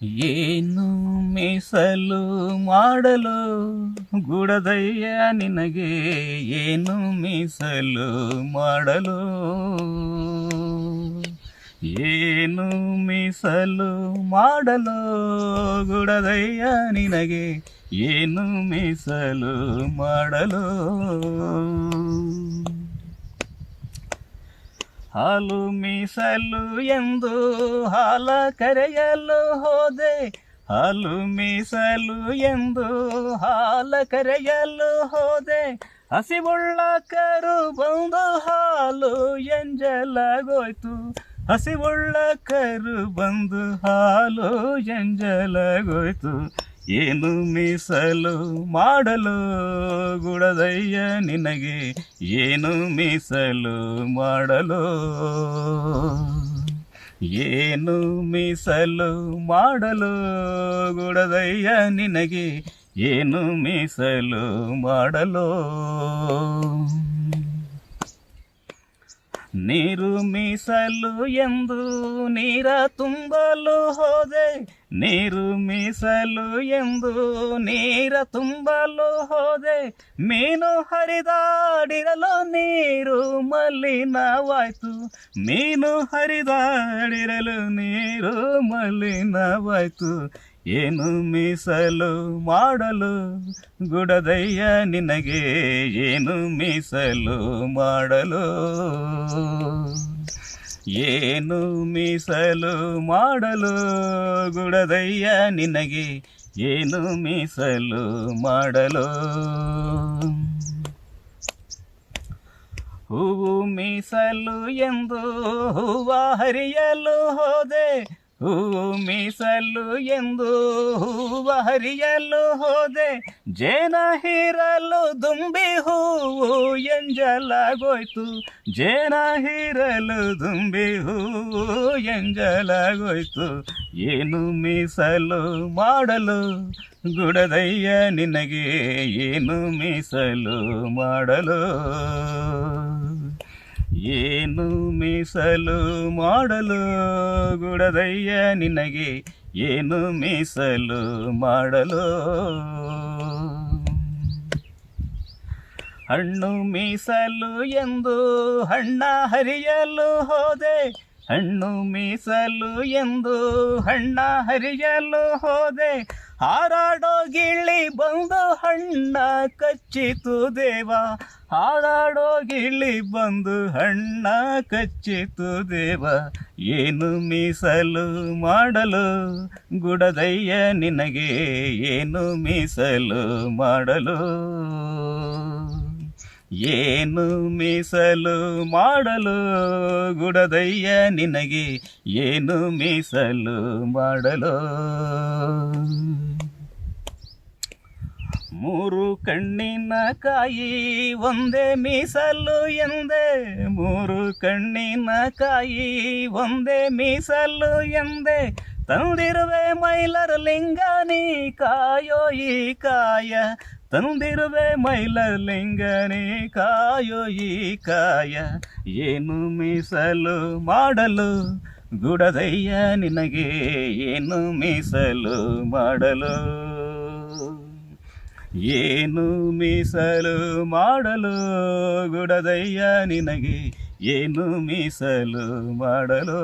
ಏನು ಮೀಸಲು ಮಾಡಲು ಗುಡದಯ್ಯ ನಿನಗೆ, ಏನು ಮೀಸಲು ಮಾಡಲು, ಏನು ಮೀಸಲು ಮಾಡಲು ಗುಡದಯ್ಯ ನಿನಗೆ, ಏನು ಮೀಸಲು ಮಾಡಲು. ಹಾಲು ಮೀಸಲು ಎಂದು ಹಾಲ ಕರೆಯಲು ಹೋದೆ, ಹಾಲು ಮೀಸಲು ಎಂದು ಹಾಲ ಕರೆಯಲು ಹೋದೆ, ಹಸಿವುಳ್ಳ ಕರು ಬಂದು ಹಾಲು ಎಂಜಲಾಗೋಯ್ತು, ಹಸಿವುಳ್ಳ ಕರು ಬಂದು ಹಾಲು ಎಂಜಲಾಗೋಯ್ತು. ಏನು ಮೀಸಲು ಮಾಡಲು ಗುಡದಯ್ಯ ನಿನಗೆ, ಏನು ಮೀಸಲು ಮಾಡಲು, ಏನು ಮೀಸಲು ಮಾಡಲು ಗುಡದಯ್ಯ ನಿನಗೆ, ಏನು ಮೀಸಲು ಮಾಡಲು. ನೀರು ಮೀಸಲು ಎಂದು ನೀರ ತುಂಬಲು ಹೋದೆ, ನೀರು ಮೀಸಲು ಎಂದು ನೀರ ತುಂಬಲು ಹೋದೆ, ಮೀನು ಹರಿದಾಡಿರಲು ನೀರು ಮಲಿನವಾಯ್ತು, ಮೀನು ಹರಿದಾಡಿರಲು ನೀರು ಮಲಿನವಾಯ್ತು. ಏನು ಮೀಸಲು ಮಾಡಲು ಗುಡದಯ್ಯ ನಿನಗೆ, ಏನು ಮೀಸಲು ಮಾಡಲು, ಏನು ಮೀಸಲು ಮಾಡಲು ಗುಡದಯ್ಯ ನಿನಗೆ, ಏನು ಮೀಸಲು ಮಾಡಲು. ಹೂವು ಮೀಸಲು ಎಂದು ಹೂವ ಹರಿಯಲು ಹೋದೆ, ಹೂವು ಮೀಸಲು ಎಂದು ಹೂವ ಹರಿಯಲು ಹೋದೆ, ಜೇನ ಹೀರಲು ದುಂಬಿ ಹೂವು ಎಂಜಲಾಗೋಯ್ತು, ಜೇನ ಹೀರಲು ದುಂಬಿ ಹೂವು ಎಂಜಲಾಗೋಯ್ತು. ಏನು ಮೀಸಲು ಮಾಡಲು ಗುಡದಯ್ಯ ನಿನಗೆ, ಏನು ಮೀಸಲು ಮಾಡಲು, ಏನು ಮೀಸಲು ಮಾಡಲು ಗುಡದಯ್ಯ ನಿನಗೆ, ಏನು ಮೀಸಲು ಮಾಡಲು. ಹಣ್ಣು ಮೀಸಲು ಎಂದು ಹಣ್ಣ ಹರಿಯಲು ಹೋದೆ, ಹಣ್ಣು ಮೀಸಲು ಎಂದು ಹಣ್ಣ ಹರಿಯಲು ಹೋದೆ, ಹಾರಾಡೋ ಗಿಳಿ ಬಂದು ಹಣ್ಣ ಕಚ್ಚಿತು ದೇವ, ಹಾರಾಡೋ ಗಿಳಿ ಬಂದು ಹಣ್ಣ ಕಚ್ಚಿತು ದೇವ. ಏನು ಮೀಸಲು ಮಾಡಲು ಗುಡದಯ್ಯ ನಿನಗೆ, ಏನು ಮೀಸಲು ಮಾಡಲು, ಏನು ಮೀಸಲು ಮಾಡಲು ಗುಡದಯ್ಯ ನಿನಗೆ, ಏನು ಮೀಸಲು ಮಾಡಲು. ಮೂರು ಕಣ್ಣಿನ ಕಾಯಿ ಒಂದೇ ಮೀಸಲು ಎಂದೆ, ಮೂರು ಕಣ್ಣಿನ ಕಾಯಿ ಒಂದೇ ಮೀಸಲು ಎಂದೆ, ತಂದಿರುವೆ ಮೈಲರ ಲಿಂಗ ನೀ ಕಾಯೋ ಈ ಕಾಯ, ತಂದಿರುವೆ ಮೈಲರ ಲಿಂಗ ನೀ ಕಾಯೋ ಈ ಕಾಯ. ಏನು ಮೀಸಲು ಮಾಡಲು ಗುಡದಯ್ಯ ನಿನಗೆ, ಏನು ಮೀಸಲು ಮಾಡಲು, ಏನು ಮೀಸಲು ಮಾಡಲು ಗುಡದಯ್ಯ ನಿನಗೆ, ಏನು ಮೀಸಲು ಮಾಡಲು.